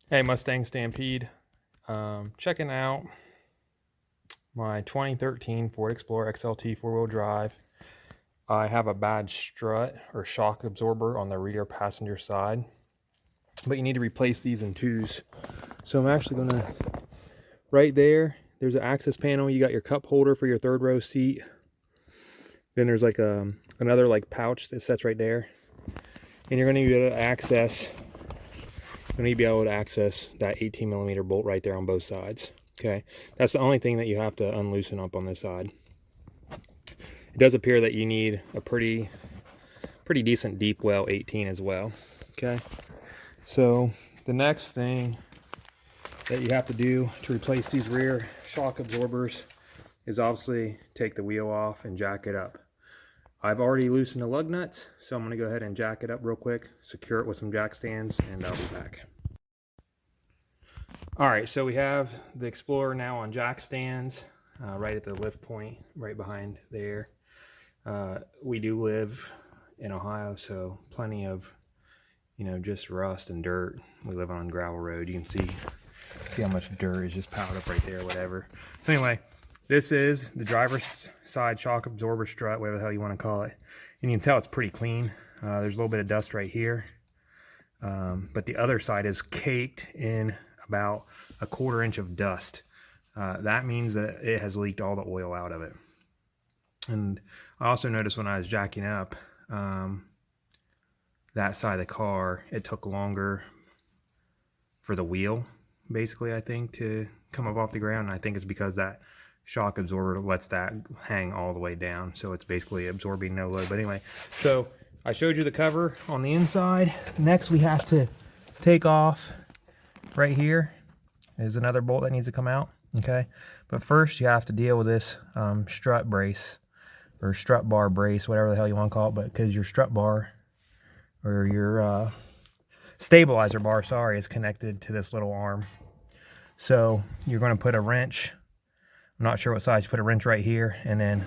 Hey, Mustang Stampede. Checking out my 2013 Ford Explorer XLT four-wheel drive. I have a bad strut or shock absorber on the rear passenger side, but you need to replace these in twos. So I'm actually gonna, right there's an access panel. You got your cup holder for your third row seat. Then there's like another like pouch that sits right there. And you're gonna be able to access that 18mm bolt right there on both sides. Okay, that's the only thing that you have to unloosen up on this side. It does appear that you need a pretty decent deep well 18 as well. Okay, so the next thing that you have to do to replace these rear shock absorbers is obviously take the wheel off and jack it up. I've already loosened the lug nuts, so I'm going to go ahead and jack it up real quick, secure it with some jack stands, and I'll be back. Alright, so we have the Explorer now on jack stands, right at the lift point, right behind there. We do live in Ohio, so plenty of, just rust and dirt. We live on gravel road. You can see how much dirt is just piled up right there, whatever. So anyway, this is the driver's side shock absorber strut, whatever the hell you want to call it. And you can tell it's pretty clean. There's a little bit of dust right here. But the other side is caked in about a 1/4 inch of dust. That means that it has leaked all the oil out of it. And I also noticed when I was jacking up that side of the car, it took longer for the wheel, basically, I think, to come up off the ground. And I think it's because that shock absorber lets that hang all the way down, so it's basically absorbing no load. But anyway, so I showed you the cover on the inside. Next we have to take off, right here is another bolt that needs to come out. Okay, but first you have to deal with this strut brace or strut bar brace, whatever the hell you want to call it, but because your strut bar or your stabilizer bar, sorry, is connected to this little arm. So you're going to put a wrench, I'm not sure what size, you put a wrench right here, and then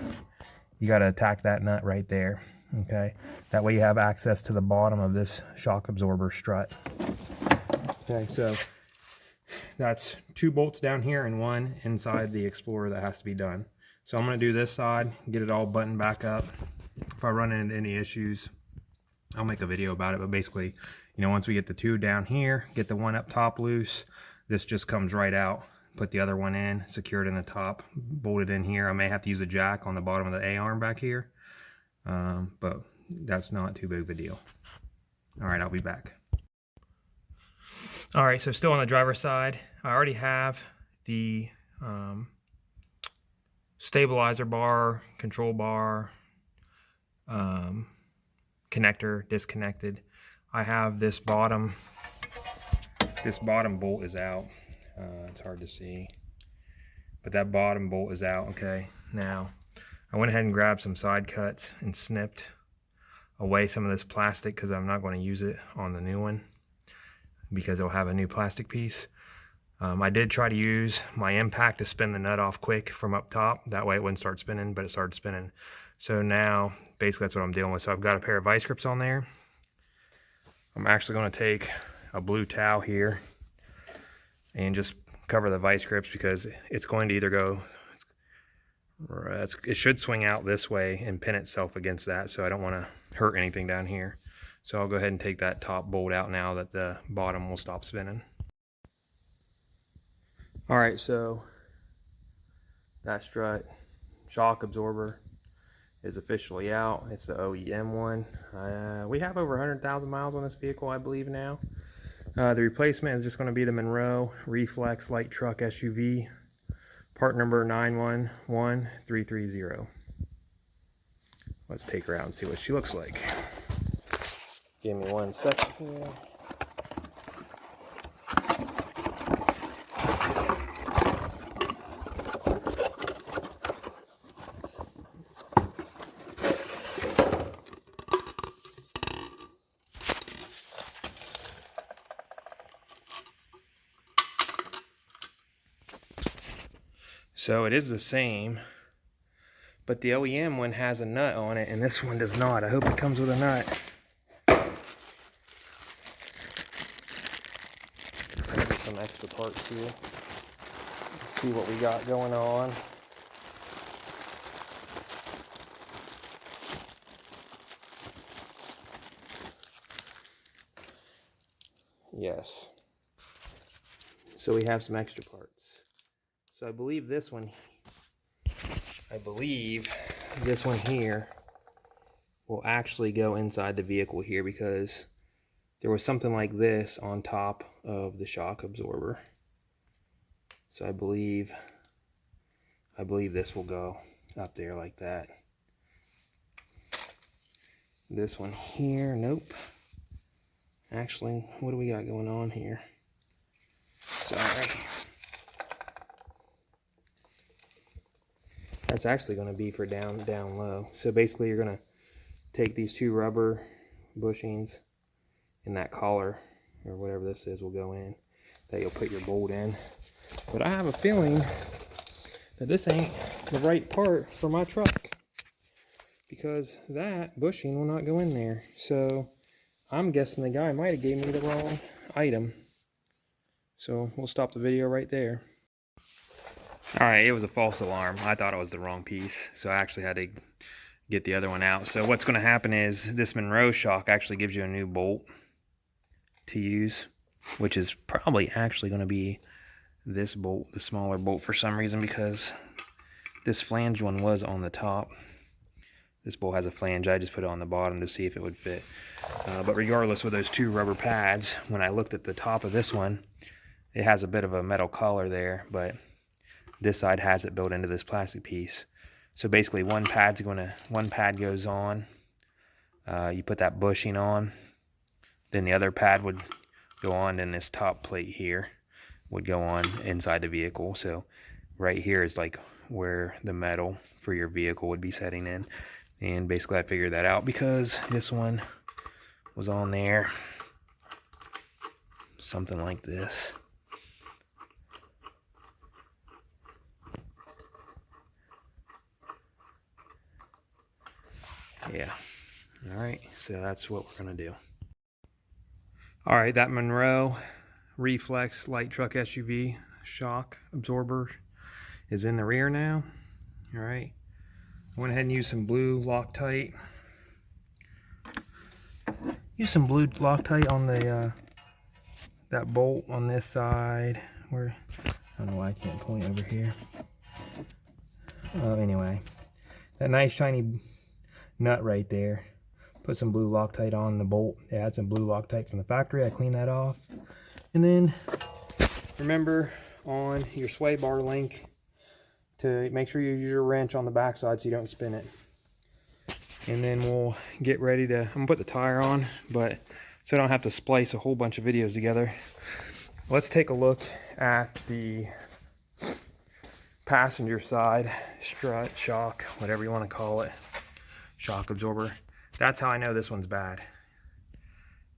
you got to attack that nut right there. Okay, that way you have access to the bottom of this shock absorber strut. Okay, so that's 2 bolts down here and 1 inside the Explorer that has to be done. So I'm going to do this side, get it all buttoned back up. If I run into any issues, I'll make a video about it. But basically, once we get the 2 down here, get the 1 up top loose, this just comes right out. Put the other 1 in, secure it in the top, bolt it in here. I may have to use a jack on the bottom of the A-arm back here, but that's not too big of a deal. All right, I'll be back. All right, so still on the driver's side, I already have the stabilizer bar, control bar, connector disconnected. I have this bottom bolt is out. It's hard to see, but that bottom bolt is out. Okay, now I went ahead and grabbed some side cuts and snipped away some of this plastic because I'm not going to use it on the new one because it'll have a new plastic piece. I did try to use my impact to spin the nut off quick from up top. That way it wouldn't start spinning, but it started spinning. So now basically that's what I'm dealing with. So I've got a pair of vice grips on there. I'm actually going to take a blue towel here and just cover the vice grips because it's going to either go, it should swing out this way and pin itself against that, so I don't want to hurt anything down here. So I'll go ahead and take that top bolt out now that the bottom will stop spinning. Alright, so that strut shock absorber is officially out. It's the OEM one. We have over 100,000 miles on this vehicle, I believe now. The replacement is just going to be the Monroe Reflex Light Truck SUV, part number 911330. Let's take her out and see what she looks like. Give me 1 second here. So it is the same, but the OEM one has a nut on it and this one does not. I hope it comes with a nut. some extra parts here. Let's see what we got going on. Yes. So we have some extra parts. So I believe this one here will actually go inside the vehicle here, because there was something like this on top of the shock absorber. So I believe this will go up there like that. This one here, nope. Actually, what do we got going on here? Sorry. That's actually going to be for down low. So basically you're going to take these two rubber bushings, and that collar or whatever this is will go in, that you'll put your bolt in. But I have a feeling that this ain't the right part for my truck, because that bushing will not go in there. So I'm guessing the guy might have gave me the wrong item. So we'll stop the video right there. Alright, it was a false alarm. I thought it was the wrong piece, so I actually had to get the other one out. So what's going to happen is this Monroe shock actually gives you a new bolt to use, which is probably actually going to be this bolt, the smaller bolt, for some reason, because this flange one was on the top. This bolt has a flange. I just put it on the bottom to see if it would fit. But regardless, with those two rubber pads, when I looked at the top of this one, it has a bit of a metal collar there, but this side has it built into this plastic piece. So basically one pad goes on, you put that bushing on, then the other pad would go on, and this top plate here would go on inside the vehicle. So right here is like where the metal for your vehicle would be setting in. And basically I figured that out because this one was on there, something like this. Yeah. Alright, so that's what we're going to do. Alright, that Monroe reflex light truck SUV shock absorber is in the rear now. Alright, I went ahead and used some blue Loctite. Use some blue Loctite on the that bolt on this side. Where, I don't know why I can't point over here. Anyway, that nice shiny nut right there. Put some blue Loctite on the bolt. It had some blue Loctite from the factory. I cleaned that off. And then remember on your sway bar link to make sure you use your wrench on the backside so you don't spin it. And then we'll get ready to, I'm gonna put the tire on, but so I don't have to splice a whole bunch of videos together. Let's take a look at the passenger side strut, shock, whatever you want to call it, shock absorber. That's how I know this one's bad.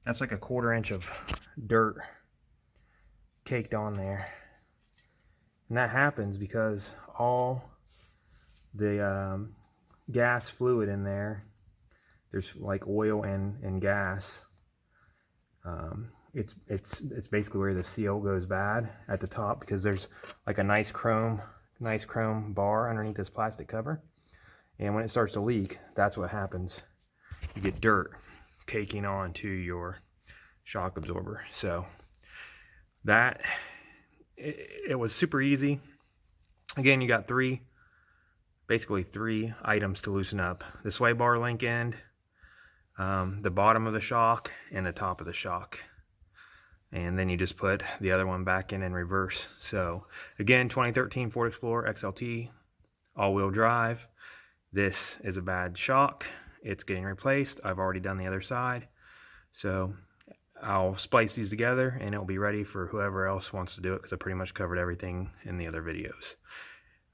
That's like a 1/4 inch of dirt caked on there. And that happens because all the gas fluid in there, there's like oil and gas. It's basically where the seal goes bad at the top, because there's like a nice chrome bar underneath this plastic cover. And when it starts to leak, that's what happens. You get dirt caking onto your shock absorber. So that, it was super easy. Again, you got basically three items to loosen up: the sway bar link end, the bottom of the shock, and the top of the shock. And then you just put the other one back in reverse. So again, 2013 Ford Explorer XLT all-wheel drive. This is a bad shock. It's getting replaced. I've already done the other side. So I'll splice these together and it'll be ready for whoever else wants to do it, because I pretty much covered everything in the other videos.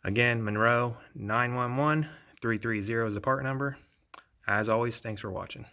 Again, Monroe 911-330 is the part number. As always, thanks for watching.